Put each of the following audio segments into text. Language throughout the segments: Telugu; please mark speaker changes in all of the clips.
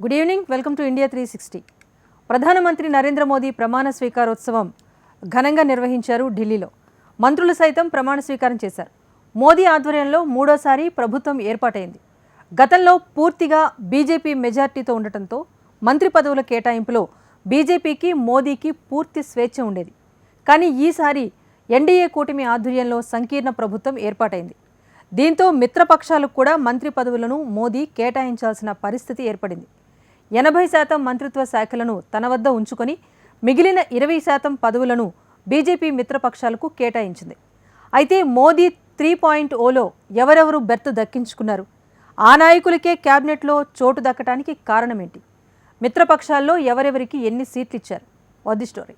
Speaker 1: Good evening, welcome to India 360. ప్రధానమంత్రి నరేంద్ర మోదీ ప్రమాణ స్వీకారోత్సవం ఘనంగా నిర్వహించారు ఢిల్లీలో. మంత్రులు సైతం ప్రమాణ స్వీకారం చేశారు. మోదీ ఆధ్వర్యంలో మూడోసారి ప్రభుత్వం ఏర్పాటైంది. గతంలో పూర్తిగా బీజేపీ మెజార్టీతో ఉండటంతో మంత్రి పదవుల కేటాయింపులో బీజేపీకి మోదీకి పూర్తి స్వేచ్ఛ ఉండేది. కానీ ఈసారి ఎన్డీఏ కూటమి ఆధ్వర్యంలో సంకీర్ణ ప్రభుత్వం ఏర్పాటైంది. దీంతో మిత్రపక్షాలకు కూడా మంత్రి పదవులను మోదీ కేటాయించాల్సిన పరిస్థితి ఏర్పడింది. 80% మంత్రిత్వ శాఖలను తన వద్ద ఉంచుకొని మిగిలిన 20% పదవులను బీజేపీ మిత్రపక్షాలకు కేటాయించింది. అయితే మోదీ 3.0లో ఎవరెవరు బెర్త్ దక్కించుకున్నారు? ఆ నాయకులకే క్యాబినెట్లో చోటు దక్కడానికి కారణమేంటి? మిత్రపక్షాల్లో ఎవరెవరికి ఎన్ని సీట్లు ఇచ్చారు? వద్ది స్టోరీ.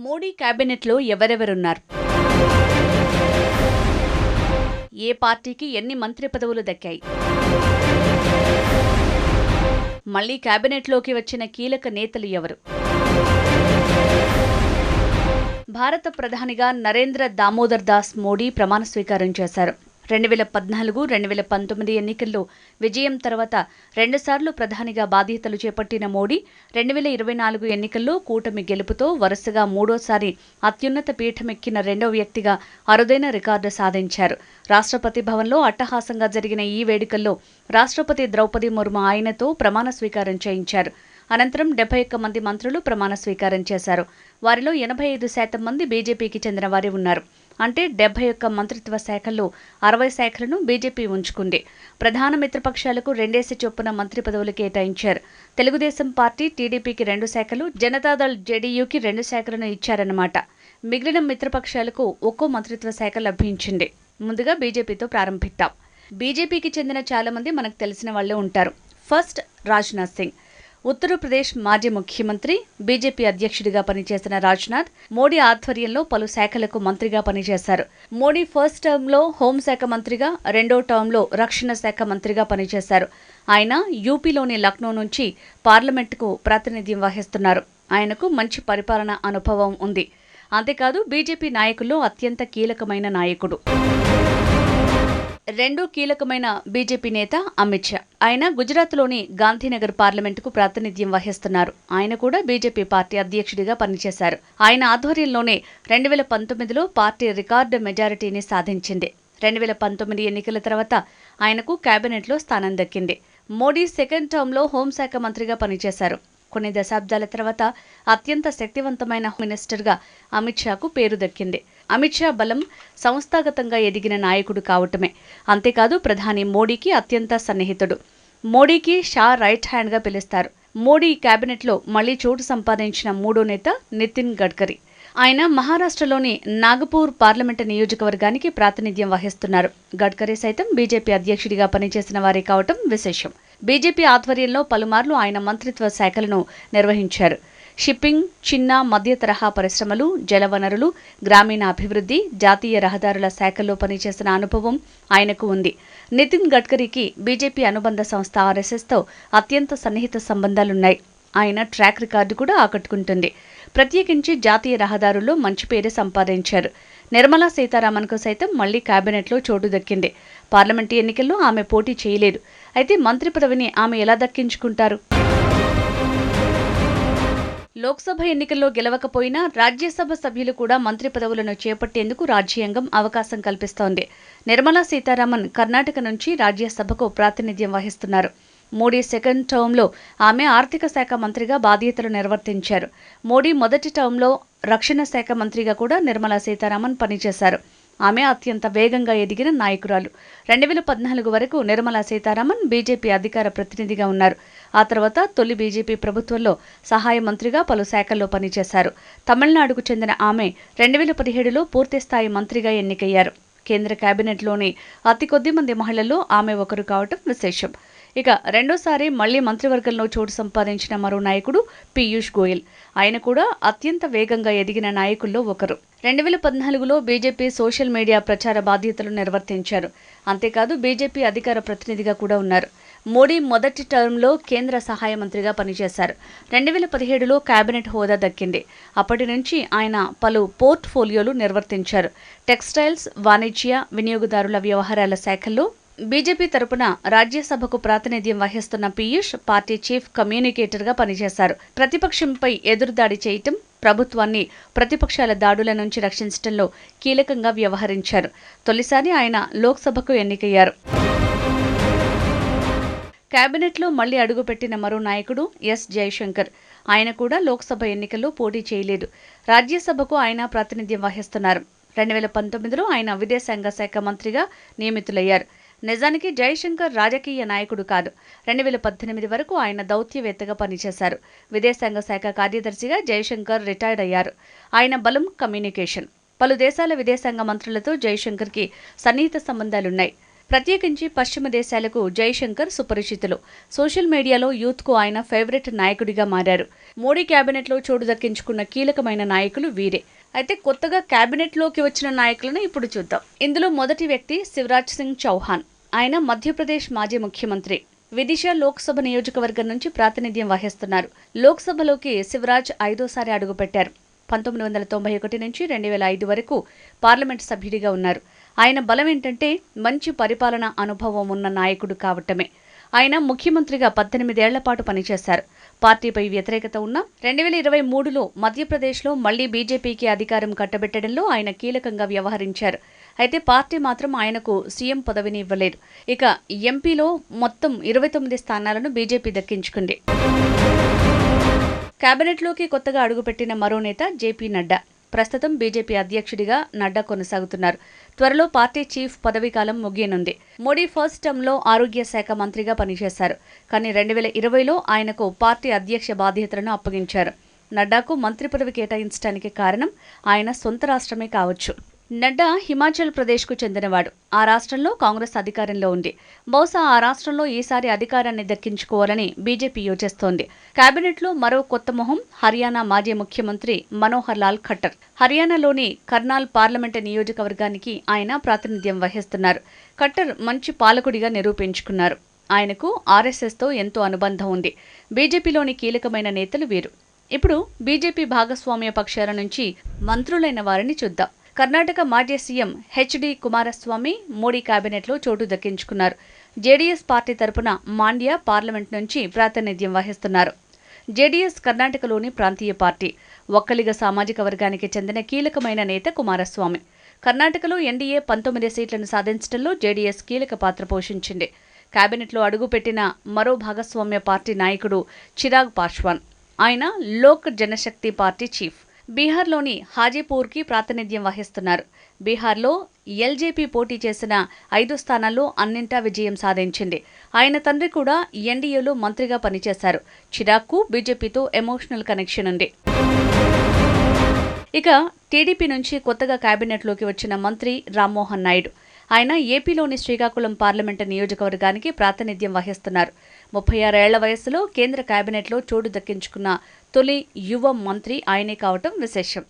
Speaker 2: మోడీ క్యాబినెట్లో ఎవరెవరున్నారు? ఏ పార్టీకి ఎన్ని మంత్రి పదవులు దక్కాయి? మళ్లీ క్యాబినెట్లోకి వచ్చిన కీలక నేతలు ఎవరు? భారత ప్రధానిగా నరేంద్ర దామోదర్ దాస్ మోడీ ప్రమాణ స్వీకారం చేశారు. 2014-2019 ఎన్నికల్లో విజయం తర్వాత రెండుసార్లు ప్రధానిగా బాధ్యతలు చేపట్టిన మోడీ 2024 ఎన్నికల్లో కూటమి గెలుపుతో వరుసగా మూడోసారి అత్యున్నత పీఠమెక్కిన రెండో వ్యక్తిగా అరుదైన రికార్డు సాధించారు. రాష్ట్రపతి భవన్లో అట్టహాసంగా జరిగిన ఈ వేడుకల్లో రాష్ట్రపతి ద్రౌపది ముర్ము ఆయనతో ప్రమాణ స్వీకారం చేయించారు. అనంతరం 71 మంది మంత్రులు ప్రమాణ స్వీకారం చేశారు. వారిలో 85% మంది బీజేపీకి చెందిన వారే ఉన్నారు. అంటే 71 మంత్రిత్వ శాఖల్లో 60 శాఖలను బీజేపీ ఉంచుకుంది. ప్రధాన మిత్రపక్షాలకు 2 చొప్పున మంత్రి పదవులు కేటాయించారు. తెలుగుదేశం పార్టీ టీడీపీకి 2 శాఖలు, జనతాదళ్ జేడీయూకి 2 శాఖలను ఇచ్చారన్నమాట. మిగిలిన మిత్రపక్షాలకు ఒక్కో మంత్రిత్వ శాఖ లభించింది. ముందుగా బీజేపీతో ప్రారంభిద్దాం. బీజేపీకి చెందిన చాలా మంది మనకు తెలిసిన వాళ్లే ఉంటారు. ఫస్ట్, రాజ్నాథ్ సింగ్. ఉత్తరప్రదేశ్ మాజీ ముఖ్యమంత్రి, బీజేపీ అధ్యక్షుడిగా పనిచేసిన రాజ్నాథ్ మోడీ ఆధ్వర్యంలో పలు శాఖలకు మంత్రిగా పనిచేశారు. మోడీ ఫస్ట్ టర్మ్లో హోంశాఖ మంత్రిగా, రెండో టర్మ్లో రక్షణ శాఖ మంత్రిగా పనిచేశారు. ఆయన యూపీలోని లక్నో నుంచి పార్లమెంటుకు ప్రాతినిధ్యం వహిస్తున్నారు. ఆయనకు మంచి పరిపాలనా అనుభవం ఉంది. అంతేకాదు బీజేపీ నాయకుల్లో అత్యంత కీలకమైన నాయకుడు. రెండో కీలకమైన బీజేపీ నేత అమిత్ షా. ఆయన గుజరాత్లోని గాంధీనగర్ పార్లమెంటుకు ప్రాతినిధ్యం వహిస్తున్నారు. ఆయన కూడా బీజేపీ పార్టీ అధ్యక్షుడిగా పనిచేశారు. ఆయన ఆధ్వర్యంలోనే 2019లో పార్టీ రికార్డు మెజారిటీని సాధించింది. 2019 ఎన్నికల తర్వాత ఆయనకు కేబినెట్లో స్థానం దక్కింది. మోడీ సెకండ్ టర్మ్లో హోంశాఖ మంత్రిగా పనిచేశారు. కొన్ని దశాబ్దాల తర్వాత అత్యంత శక్తివంతమైన మినిస్టర్గా అమిత్ షాకు పేరు దక్కింది. అమిత్ షా బలం సంస్థాగతంగా ఎదిగిన నాయకుడు కావటమే. అంతేకాదు ప్రధాని మోడీకి అత్యంత సన్నిహితుడు. మోడీకి షా రైట్ హ్యాండ్గా పిలుస్తారు. మోడీ కేబినెట్లో మళ్లీ చోటు సంపాదించిన మూడో నేత నితిన్ గడ్కరీ. ఆయన మహారాష్ట్రలోని నాగపూర్ పార్లమెంటు నియోజకవర్గానికి ప్రాతినిధ్యం వహిస్తున్నారు. గడ్కరీ సైతం బీజేపీ అధ్యక్షుడిగా పనిచేసిన వారే కావటం విశేషం. బీజేపీ ఆధ్వర్యంలో పలుమార్లు ఆయన మంత్రిత్వ శాఖలను నిర్వహించారు. షిప్పింగ్, చిన్న మధ్య తరహా పరిశ్రమలు, జలవనరులు, గ్రామీణ అభివృద్ధి, జాతీయ రహదారుల శాఖల్లో పనిచేసిన అనుభవం ఆయనకు ఉంది. నితిన్ గడ్కరీకి బీజేపీ అనుబంధ సంస్థ ఆర్ఎస్ఎస్తో అత్యంత సన్నిహిత సంబంధాలున్నాయి. ఆయన ట్రాక్ రికార్డు కూడా ఆకట్టుకుంటుంది. ప్రత్యేకించి జాతీయ రహదారుల్లో మంచి పేరు సంపాదించారు. నిర్మలా సీతారామన్కు సైతం మళ్లీ కేబినెట్లో చోటు దక్కింది. పార్లమెంటు ఎన్నికల్లో ఆమె పోటీ చేయలేదు. అయితే మంత్రి పదవిని ఆమె ఎలా దక్కించుకుంటారు? లోక్సభ ఎన్నికల్లో గెలవకపోయినా రాజ్యసభ సభ్యులు కూడా మంత్రి పదవులను చేపట్టేందుకు రాజ్యాంగం అవకాశం కల్పిస్తోంది. నిర్మలా సీతారామన్ కర్ణాటక నుంచి రాజ్యసభకు ప్రాతినిధ్యం వహిస్తున్నారు. మోడీ సెకండ్ టర్మ్లో ఆమె ఆర్థిక శాఖ మంత్రిగా బాధ్యతలు నిర్వర్తించారు. మోడీ మొదటి టర్మ్లో రక్షణ శాఖ మంత్రిగా కూడా నిర్మలా సీతారామన్ పనిచేశారు. ఆమె అత్యంత వేగంగా ఎదిగిన నాయకురాలు. 2014 వరకు నిర్మలా సీతారామన్ బీజేపీ అధికార ప్రతినిధిగా ఉన్నారు. ఆ తర్వాత తొలి బీజేపీ ప్రభుత్వంలో సహాయ మంత్రిగా పలు శాఖల్లో పనిచేశారు. తమిళనాడుకు చెందిన ఆమె 2017లో పూర్తిస్థాయి మంత్రిగా ఎన్నికయ్యారు. కేంద్ర కేబినెట్లోని అతి కొద్ది మంది మహిళల్లో ఆమె ఒకరు కావటం విశేషం. ఇక రెండోసారి మళ్లీ మంత్రివర్గంలో చోటు సంపాదించిన మరో నాయకుడు పీయూష్ గోయల్. ఆయన కూడా అత్యంత వేగంగా ఎదిగిన నాయకుల్లో ఒకరు. 2014లో బీజేపీ సోషల్ మీడియా ప్రచార బాధ్యతలు నిర్వర్తించారు. అంతేకాదు బీజేపీ అధికార ప్రతినిధిగా కూడా ఉన్నారు. మోడీ మొదటి టర్మ్లో కేంద్ర సహాయ మంత్రిగా పనిచేశారు. 2017లో కేబినెట్ హోదా దక్కింది. అప్పటి నుంచి ఆయన పలు పోర్ట్ఫోలియోలు నిర్వర్తించారు. టెక్స్టైల్స్, వాణిజ్య, వినియోగదారుల వ్యవహారాల శాఖల్లో బీజేపీ తరపున రాజ్యసభకు ప్రాతినిధ్యం వహిస్తున్న పీయూష్ పార్టీ చీఫ్ కమ్యూనికేటర్గా పనిచేశారు. ప్రతిపక్షంపై ఎదురుదాడి చేయటం, ప్రభుత్వాన్ని ప్రతిపక్షాల దాడుల నుంచి రక్షించడంలో కీలకంగా వ్యవహరించారు. తొలిసారి ఆయన లోక్సభకు ఎన్నికయ్యారు. కేబినెట్లో మళ్లీ అడుగుపెట్టిన మరో నాయకుడు ఎస్ జయశంకర్. ఆయన కూడా లోక్సభ ఎన్నికల్లో పోటీ చేయలేదు. రాజ్యసభకు ఆయన ప్రాతినిధ్యం వహిస్తున్నారు. 2019లో ఆయన విదేశాంగ శాఖ మంత్రిగా నియమితులయ్యారు. నిజానికి జయశంకర్ రాజకీయ నాయకుడు కాదు. 2018 వరకు ఆయన దౌత్యవేత్తగా పనిచేశారు. విదేశాంగ శాఖ కార్యదర్శిగా జయశంకర్ రిటైర్డ్ అయ్యారు. ఆయన బలం కమ్యూనికేషన్. పలు దేశాల విదేశాంగ మంత్రులతో జయశంకర్కి సన్నిహిత సంబంధాలున్నాయి. ప్రత్యేకించి పశ్చిమ దేశాలకు జయశంకర్ సుపరిచితులు. సోషల్ మీడియాలో యూత్కు ఆయన ఫేవరెట్ నాయకుడిగా మారారు. మోడీ కేబినెట్లో చోటు దక్కించుకున్న కీలకమైన నాయకులు వీరే. అయితే కొత్తగా కేబినెట్లోకి వచ్చిన నాయకులను ఇప్పుడు చూద్దాం. ఇందులో మొదటి వ్యక్తి శివరాజ్ సింగ్ చౌహాన్. ఆయన మధ్యప్రదేశ్ మాజీ ముఖ్యమంత్రి. విదిశా లోక్సభ నియోజకవర్గం నుంచి ప్రాతినిధ్యం వహిస్తున్నారు. లోక్సభలోకి శివరాజ్ 5వ అడుగుపెట్టారు. 1991 నుంచి 2005 వరకు పార్లమెంట్ సభ్యుడిగా ఉన్నారు. ఆయన బలం ఏంటంటే మంచి పరిపాలనా అనుభవం ఉన్న నాయకుడు కావటమే. ఆయన ముఖ్యమంత్రిగా 18 ఏళ్ల పాటు పనిచేశారు. పార్టీపై వ్యతిరేకత ఉన్న 2023లో మధ్యప్రదేశ్లో మళ్లీ బీజేపీకి అధికారం కట్టబెట్టడంలో ఆయన కీలకంగా వ్యవహరించారు. అయితే పార్టీ మాత్రం ఆయనకు సీఎం పదవిని ఇవ్వలేదు. ఇక ఎంపీలో మొత్తం 29 స్థానాలను బీజేపీ దక్కించుకుంది. కేబినెట్లోకి కొత్తగా అడుగుపెట్టిన మరో నేత జేపీ నడ్డా. ప్రస్తుతం బీజేపీ అధ్యక్షుడిగా నడ్డా కొనసాగుతున్నారు. త్వరలో పార్టీ చీఫ్ పదవీకాలం ముగియనుంది. మోడీ ఫస్ట్ టర్మ్లో ఆరోగ్య శాఖ మంత్రిగా పనిచేశారు. కానీ 2020లో ఆయనకు పార్టీ అధ్యక్ష బాధ్యతలను అప్పగించారు. నడ్డాకు మంత్రి పదవి కేటాయించడానికి కారణం ఆయన సొంత రాష్ట్రమే కావచ్చు. నడ్డా హిమాచల్ ప్రదేశ్కు చెందినవాడు. ఆ రాష్ట్రంలో కాంగ్రెస్ అధికారంలో ఉంది. బహుశా ఆ రాష్ట్రంలో ఈసారి అధికారాన్ని దక్కించుకోవాలని బీజేపీ యోచిస్తోంది. కేబినెట్లో మరో కొత్త మొహం హర్యానా మాజీ ముఖ్యమంత్రి మనోహర్ లాల్ ఖట్టర్. హర్యానాలోని కర్నాల్ పార్లమెంటు నియోజకవర్గానికి ఆయన ప్రాతినిధ్యం వహిస్తున్నారు. ఖట్టర్ మంచి పాలకుడిగా నిరూపించుకున్నారు. ఆయనకు ఆర్ఎస్ఎస్తో ఎంతో అనుబంధం ఉంది. బీజేపీలోని కీలకమైన నేతలు వీరు. ఇప్పుడు బీజేపీ భాగస్వామ్య పక్షాల నుంచి మంత్రులైన వారిని చూద్దాం. కర్ణాటక మాజీ సీఎం హెచ్డి కుమారస్వామి మోడీ కేబినెట్లో చోటు దక్కించుకున్నారు. జేడీఎస్ పార్టీ తరపున మాండ్య పార్లమెంట్ నుంచి ప్రాతినిధ్యం వహిస్తున్నారు. జేడీఎస్ కర్ణాటకలోని ప్రాంతీయ పార్టీ. ఒక్కలిగ సామాజిక వర్గానికి చెందిన కీలకమైన నేత కుమారస్వామి. కర్ణాటకలో ఎన్డీఏ 19 సీట్లను సాధించడంలో జేడీఎస్ కీలక పాత్ర పోషించింది. కేబినెట్లో అడుగుపెట్టిన మరో భాగస్వామ్య పార్టీ నాయకుడు చిరాగ్ పాస్వాన్. ఆయన లోక్ జనశక్తి పార్టీ చీఫ్. బీహార్లోని హాజీపూర్కి ప్రాతినిధ్యం వహిస్తున్నారు. బీహార్లో ఎల్జేపీ పోటీ చేసిన 5 స్థానాల్లో అన్నింటా విజయం సాధించింది. ఆయన తండ్రి కూడా ఎన్డీఏలో మంత్రిగా పనిచేశారు. చిరాగ్కు బీజేపీతో ఎమోషనల్ కనెక్షన్ ఉంది. ఇక టీడీపీ నుంచి కొత్తగా కేబినెట్లోకి వచ్చిన మంత్రి రామ్మోహన్ నాయుడు. ఆయన ఏపీలోని శ్రీకాకుళం పార్లమెంటు నియోజకవర్గానికి ప్రాతినిధ్యం వహిస్తున్నారు. 36 ఏళ్ల వయసులో కేంద్ర కేబినెట్లో చోటు దక్కించుకున్న తొలి యువ మంత్రి ఆయనే కావటం విశేషం.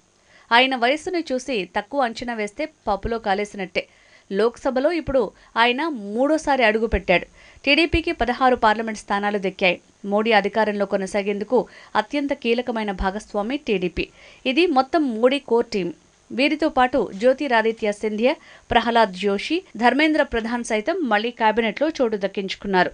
Speaker 2: ఆయన వయస్సును చూసి తక్కువ అంచనా వేస్తే పప్పులో కాలేసినట్టే. లోక్సభలో ఇప్పుడు ఆయన 3వ అడుగుపెట్టాడు. టీడీపీకి 16 పార్లమెంట్ స్థానాలు దక్కాయి. మోడీ అధికారంలో కొనసాగేందుకు అత్యంత కీలకమైన భాగస్వామి టీడీపీ. ఇది మొత్తం మోడీ కోర్ టీం. వీరితో పాటు జ్యోతిరాదిత్య సింధియా, ప్రహ్లాద్ జోషి, ధర్మేంద్ర ప్రధాన్ సైతం మళ్లీ కేబినెట్లో చోటు దక్కించుకున్నారు.